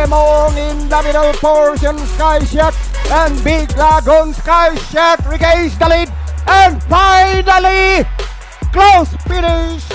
Lemon in the middle portion, Sky Shot and Big Lagoon. Sky Shot regains the lead and finally close finish.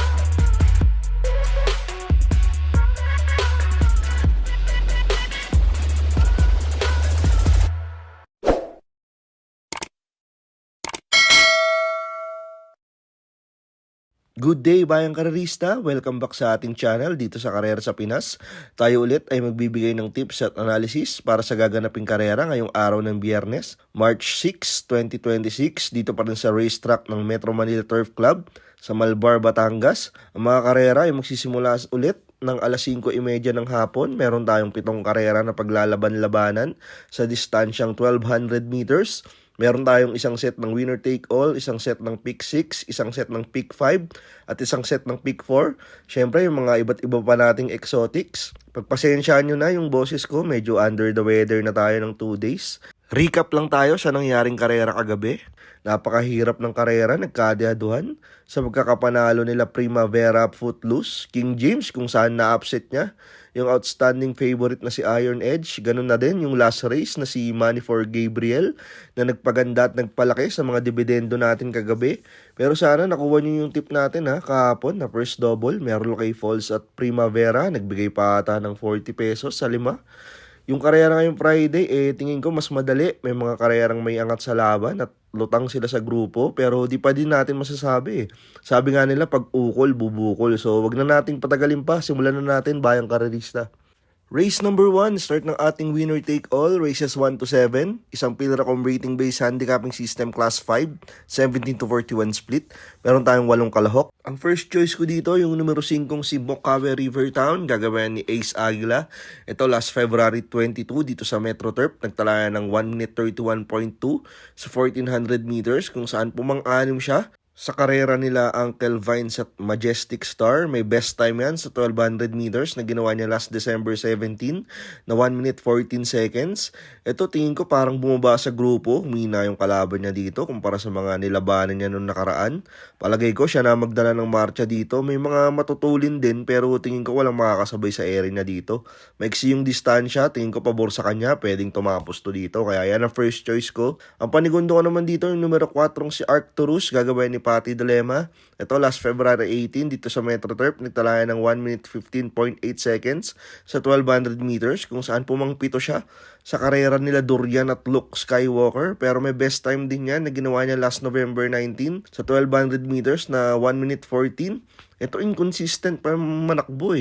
Good day bayang karerista, welcome back sa ating channel dito sa Karera sa Pinas. Tayo ulit ay magbibigay ng tips at analysis para sa gaganaping karera ngayong araw ng Biyernes, March 6, 2026 dito pa rin sa racetrack ng Metro Manila Turf Club sa Malbar, Batangas. Ang mga karera ay magsisimula ulit ng alas 5:30 ng hapon. Meron tayong 7 karera na paglalaban-labanan sa distansyang 1200 meters. Meron tayong isang set ng winner take all, isang set ng pick 6, isang set ng pick 5, at isang set ng pick 4. Syempre, yung mga iba't iba pa nating exotics. Pagpasensyaan nyo na yung boses ko, medyo under the weather na tayo ng 2 days. Recap lang tayo sa nangyaring karera kagabi. Napakahirap ng karera, nagkadiaduhan sa pagkakapanalo nila Primavera Footloose, King James kung saan na-upset niya yung outstanding favorite na si Iron Edge. Ganun na din yung last race na si Money for Gabriel na nagpaganda at nagpalaki sa mga dividendo natin kagabi. Pero sana nakuha nyo yung tip natin kahapon na first double. Merlo kay Falls at Primavera. Nagbigay pa ata ng 40 pesos sa 5. Yung karera ngayong Friday, tingin ko mas madali. May mga karerang may angat sa laban at lutang sila sa grupo. Pero di pa din natin masasabi. Sabi nga nila, pag ukol, bubukol. So wag na nating patagalin pa. Simulan na natin bayang karerista. Race number 1, start ng ating winner take all, races 1 to 7, isang Pilracom rating based handicapping system class 5, 17 to 41 split. Meron tayong 8 kalahok. Ang first choice ko dito, yung numero 5 si Bocaue River Town, gagawin ni Ace Aguila. Ito last February 22 dito sa Metro Turf, nagtalaya ng 1 minute 31.2 sa 1400 meters kung saan pumang-anim siya. Sa karera nila Uncle Vines at Majestic Star, may best time yan sa 1200 meters na ginawa niya last December 17 na 1 minute 14 seconds. Ito tingin ko parang bumaba sa grupo, humina yung kalaban niya dito kumpara sa mga nilabanan niya noong nakaraan. Palagay ko siya na magdala ng marcha dito. May mga matutulin din pero tingin ko walang makakasabay sa area niya dito. Maiksi yung distansya, tingin ko pabor sa kanya, pwedeng tumapos to dito. Kaya yan ang first choice ko. Ang panigundo ko naman dito yung numero 4 si Arcturus, gagawin ni Pati Dilema. Ito last February 18 dito sa Metro Turf, nagtalaya ng 1 minute 15.8 seconds sa 1200 meters kung saan pumangpito siya sa karera nila Durian at Luke Skywalker. Pero may best time din yan na ginawa niya last November 19 sa 1200 meters na 1 minute 14. Ito inconsistent pa manakbo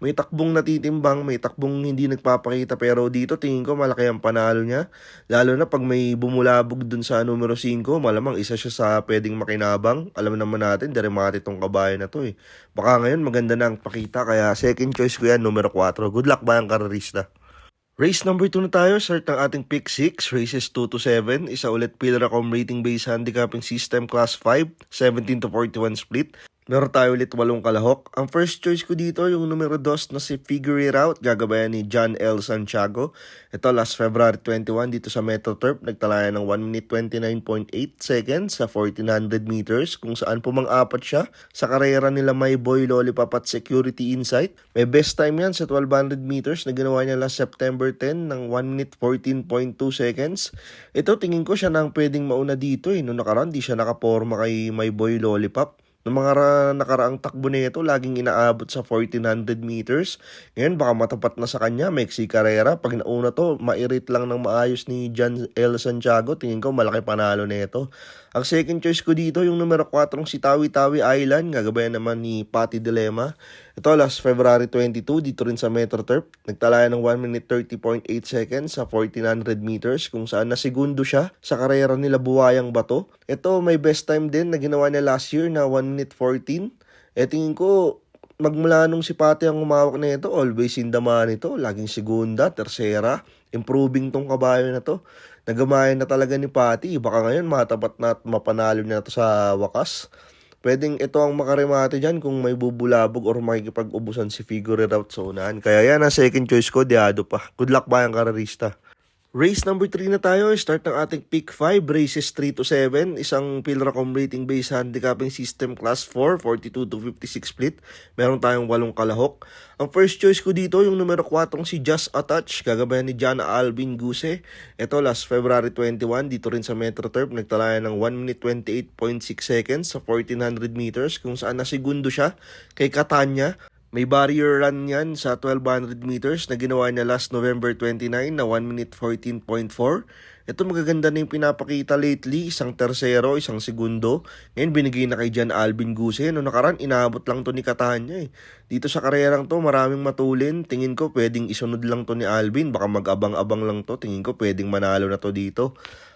May takbong natitimbang, may takbong hindi nagpapakita pero dito tingin ko malaki ang panalo niya. Lalo na pag may bumulabog dun sa numero 5, malamang isa siya sa pwedeng makinabang. Alam naman natin, deremate tong kabayan na to Baka ngayon maganda na ang pakita kaya second choice ko yan, numero 4. Good luck bayang karerista. Race number 2 na tayo, start ng ating pick 6, races 2 to 7, isa ulit Pilracom rating based handicapping system class 5, 17 to 41 split. Meron tayo ulit 8 kalahok. Ang first choice ko dito, yung numero 2 na si Figure It Out, gagabayan ni John L. Santiago. Ito last February 21 dito sa Metro Turf, nagtalaya ng 1 minute 29.8 seconds sa 1400 meters kung saan pumang-apat siya sa karera nila My Boy Lollipop at Security Insight. May best time yan sa 1200 meters na ginawa niya last September 10 ng 1 minute 14.2 seconds. Ito tingin ko siya nang pwedeng mauna dito Noong nakaraan di siya nakaporma kay My Boy Lollipop. Ng mga nakaraang takbo nito, laging inaabot sa 1400 meters. Ngayon, baka matapat na sa kanya. Mexi Carrera, pag nauna to, mairit lang ng maayos ni John L. Santiago. Tingin ko, malaki panalo nito. Ang second choice ko dito, yung numero 4 si Tawi-Tawi Island. Gagabayan naman ni Pati Dilema. Ito, last February 22, dito rin sa Metro Turf. Nagtalaya ng 1 minute 30.8 seconds sa 1400 meters kung saan nasigundo siya sa karera nila Buwayang Bato. Ito, may best time din na ginawa niya last year na 1 minute 14. Tingin ko, magmula nung si Pati ang umawak na ito, always in the money ito. Laging segunda, tersera. Improving tong kabayo na to. Nagamayan na talaga ni Pati. Baka ngayon matapat na at mapanalo niya na to sa wakas. Pwedeng ito ang makaremate dyan kung may bubulabog or makikipag-ubusan si Figure It Out sa unahan. Kaya yan ang second choice ko, diado pa. Good luck bayang karerista. Race number 3 na tayo. Start ng ating pick 5, races 3 to 7. Isang Pilracom rating based handicapping system class 4, 42 to 56 split. Meron tayong 8 kalahok. Ang first choice ko dito, yung numero 4 si Just a Touch, gagabayan ni Jana Alvin Guse. Ito last February 21, dito rin sa Metro Turf, nagtalaya ng 1 minute 28.6 seconds sa 1400 meters, kung saan nasigundo siya kay Catania. May barrier run yan sa 1200 meters na ginawa niya last November 29 na 1 minute 14.4. Ito magaganda na yung pinapakita lately, isang tersero, isang segundo. Ngayon binigay na kay Jan Alvin Guse. Noong nakaraan, inaabot lang to ni Catania eh. Dito sa karerang to, maraming matulin. Tingin ko pwedeng isunod lang to ni Alvin. Baka mag-abang-abang lang to. Tingin ko pwedeng manalo na to dito.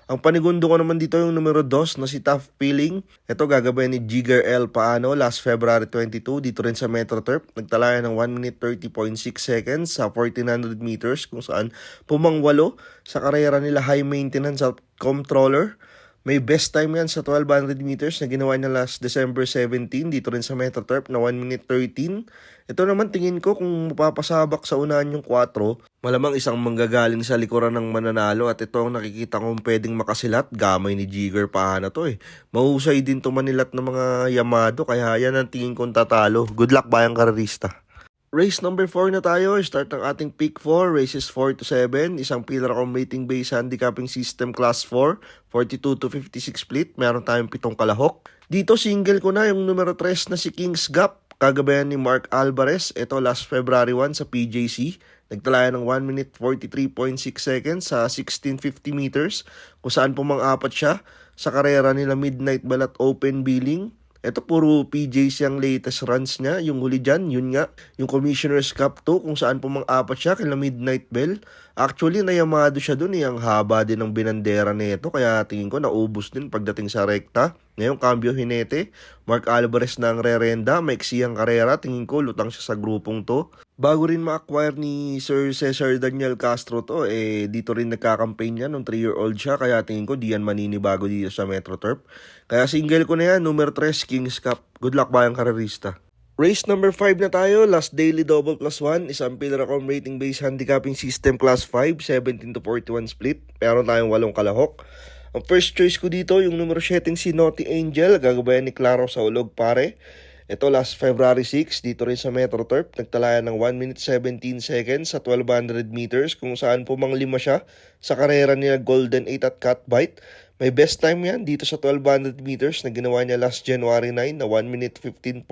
Ang panigundo ko naman dito yung numero 2 na si Tough Feeling. Ito gagabayan ni Jigger L. Paano last February 22 dito rin sa Metro Turf. Nagtalaya ng 1 minute 30.6 seconds sa 1400 meters kung saan pumangwalo sa karera nila high maintenance at controller. May best time yan sa 1200 meters na ginawa niya last December 17 dito rin sa Metro Turf na 1 minute 13. Ito naman tingin ko kung mapapasabak sa unahan yung 4, malamang isang manggagaling sa likuran ng mananalo at ito ang nakikita kong pwedeng makasilat. Gamay ni Jigger Paano to eh. Mahusay din to manilat ng mga Yamado kaya yan ang tingin kong tatalo. Good luck bayang karerista. Race number 4 na tayo. Start ng ating pick 4, races 4 to 7. Isang Pilracom rating based handicapping system class 4, 42 to 56 split. Meron tayong 7 kalahok. Dito single ko na yung numero 3 na si Kings Gap. Kagabayan ni Mark Alvarez. Ito last February 1 sa PJC. Nagtalaya ng 1 minute 43.6 seconds sa 1650 meters. Kung saan pumang-apat siya sa karera nila Midnight Balat Open Billing. Ito puro PJs yung latest runs niya. Yung huli dyan, yun nga, yung Commissioner's Cup 2 kung saan pumang-apat siya kila Midnight Bell. Actually, nayamado siya dun eh. Ang haba din ng binandera nito. Kaya tingin ko naubos din pagdating sa rekta. Ngayon, cambio hinete. Mark Alvarez na ang rerenda. Maiksi ang karera. Tingin ko lutang siya sa grupong to. Bago rin ma-acquire ni Sir Cesar Daniel Castro to, dito rin nagka-campaign yan nung 3-year-old siya. Kaya tingin ko di yan maninibago dito sa Metro Turf. Kaya single ko na yan, numero 3, Kings Cup. Good luck bayang karerista. Race number 5 na tayo, last daily double plus 1, isang Pilracom rating based handicapping system class 5, 17 to 41 split. Meron tayong 8 kalahok. Ang first choice ko dito, yung numero 7 si Naughty Angel, gagabayan ni Claro sa Ulog Pare. Ito last February 6, dito rin sa Metro Turf, nagtalaya ng 1 minute 17 seconds sa 1200 meters kung saan pumanglima siya sa karera niya Golden 8 at Cat Bite. May best time yan dito sa 1200 meters na ginawa niya last January 9 na 1 minute 15.6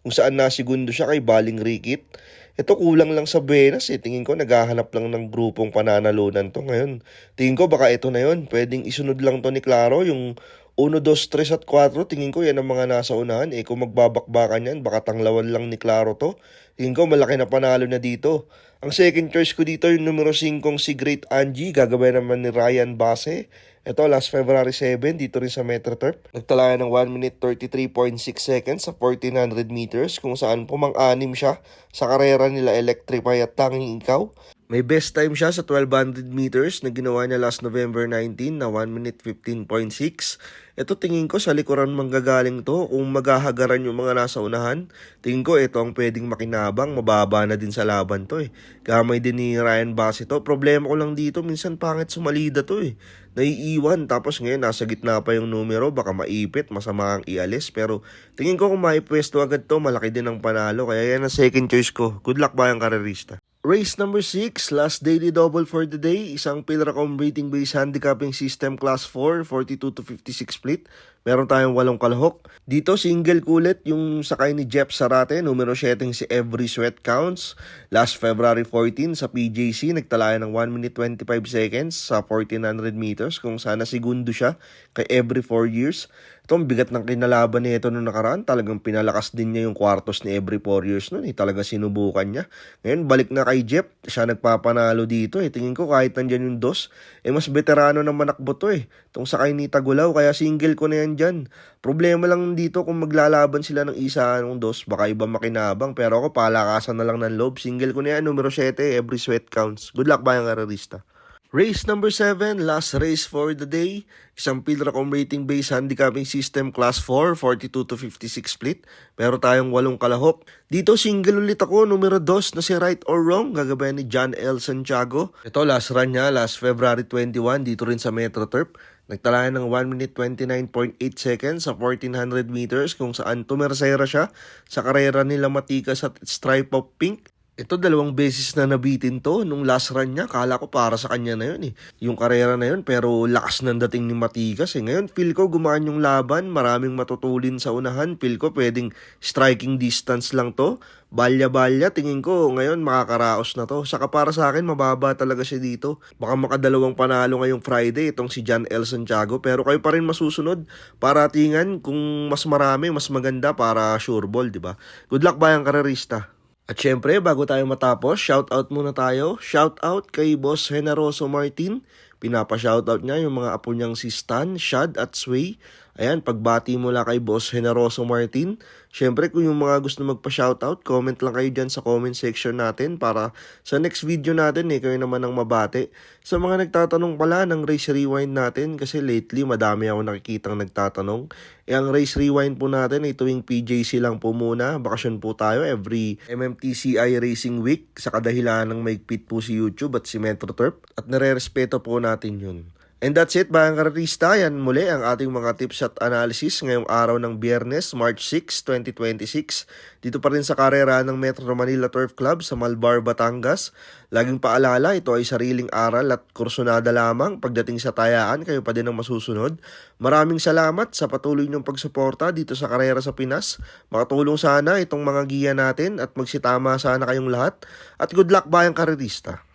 kung saan nasigundo siya kay Baling Rikit. Ito kulang lang sa Buenas eh. Tingin ko naghahanap lang ng grupong pananalunan to ngayon. Tingin ko baka ito na yun. Pwedeng isunod lang to ni Claro yung 1, 2, 3 at 4. Tingin ko yan ang mga nasa unahan. Kung magbabakbakan yan, baka tanglawan lang ni Claro to. Tingin ko malaki na panalo na dito. Ang second choice ko dito yung numero 5 si Great Angie. Gagawin naman ni Ryan Base. Ito last February 7 dito rin sa Metro Turf. Nagtalaya ng 1 minute 33.6 seconds sa 1400 meters kung saan pumang-anim siya sa karera nila Electrify at Tanging Ikaw. May best time siya sa 1200 meters na ginawa niya last November 19 na 1 minute 15.6. Ito tingin ko sa likuran manggagaling to. Kung maghahagaran yung mga nasa unahan, tingin ko ito ang pwedeng makinabang. Mababa na din sa laban to eh. Gamay din ni Ryan Basse to. Problema ko lang dito, minsan pangit sumalida to eh. Naiiwan, tapos ngayon nasa gitna pa yung numero, baka maipit, masama ang ialis. Pero tingin ko kung maipwesto agad to, malaki din ang panalo. Kaya yan ang second choice ko. Good luck bayang karerista. Race number 6, last daily double for the day, isang Pilracom rating based handicapping system class 4, 42 to 56 split. Meron tayong 8 kalahok. Dito single kulit yung sakay ni Jeff Sarate, numero 7 si Every Sweat Counts. Last February 14 sa PJC, nagtalaya ng 1 minute 25 seconds sa 1400 meters kung sana segundo siya kay Every 4 years. Ito ang bigat ng kinalaban niya ito nung nakaraan. Talagang pinalakas din niya yung kwartos ni Every 4 years nun. Talaga sinubukan niya. Ngayon, balik na kay Jeff. Siya nagpapanalo dito. Tingin ko kahit nandyan yung dos, mas veterano ng manakbo to Itong sakay ni Tagulaw. Kaya single ko na yan dyan. Problema lang dito kung maglalaban sila ng isa ng dos. Baka iba makinabang. Pero ako palakasan na lang ng loob. Single ko na yan. Numero 7, Every Sweat Counts. Good luck bayang karerista. Race number 7, last race for the day. Isang Pilracom rating based handicapping system class 4, 42 to 56 split. Pero tayong 8 kalahok. Dito single ulit ako, numero 2 na si Right or Wrong, gagabayan ni John L. Santiago. Ito last run niya, last February 21, dito rin sa Metro Turf. Nagtalayan ng 1 minute 29.8 seconds sa 1400 meters kung saan tumersera siya sa karera nila Matikas at Stripe of Pink. Ito 2 beses na nabitin to nung last run niya. Kala ko para sa kanya na yun yung karera na yun, pero lakas ng dating ni Matikas Ngayon feel ko gumaan yung laban, maraming matutulin sa unahan. Feel ko pwedeng striking distance lang to. Balya-balya, tingin ko ngayon makakaraos na to. Saka para sa akin mababa talaga siya dito. Baka makadalawang panalo ngayong Friday itong si John L. Santiago, pero kayo pa rin masusunod para tingan kung mas marami, mas maganda para sure ball, di ba? Good luck bayang karerista. At syempre, bago tayo matapos, shoutout muna tayo. Shoutout kay Boss Generoso Martin. Pinapa-shoutout niya yung mga apo niyang si Stan, Shad at Sway. Ayan, pagbati mula kay Boss Generoso Martin. Syempre, kung yung mga gusto magpa-shoutout, comment lang kayo dyan sa comment section natin para sa next video natin, kayo naman ang mabati. Sa mga nagtatanong pala ng race rewind natin, kasi lately madami ako nakikitang nagtatanong. Ang race rewind po natin ay tuwing PJC lang po muna. Bakasyon po tayo every MMTCI Racing Week sa kadahilan ng maigpit po si YouTube at si Metro Turf. At nare-respeto po natin yun. And that's it, mga kararista. Yan muli ang ating mga tips at analysis ngayong araw ng Biyernes, March 6, 2026. Dito pa rin sa karera ng Metro Manila Turf Club sa Malbar, Batangas. Laging paalala, ito ay sariling aral at kursunada lamang. Pagdating sa tayaan, kayo pa din ang masusunod. Maraming salamat sa patuloy niyong pagsuporta dito sa karera sa Pinas. Makatulong sana itong mga giya natin at magsitama sana kayong lahat. At good luck bayang karerista.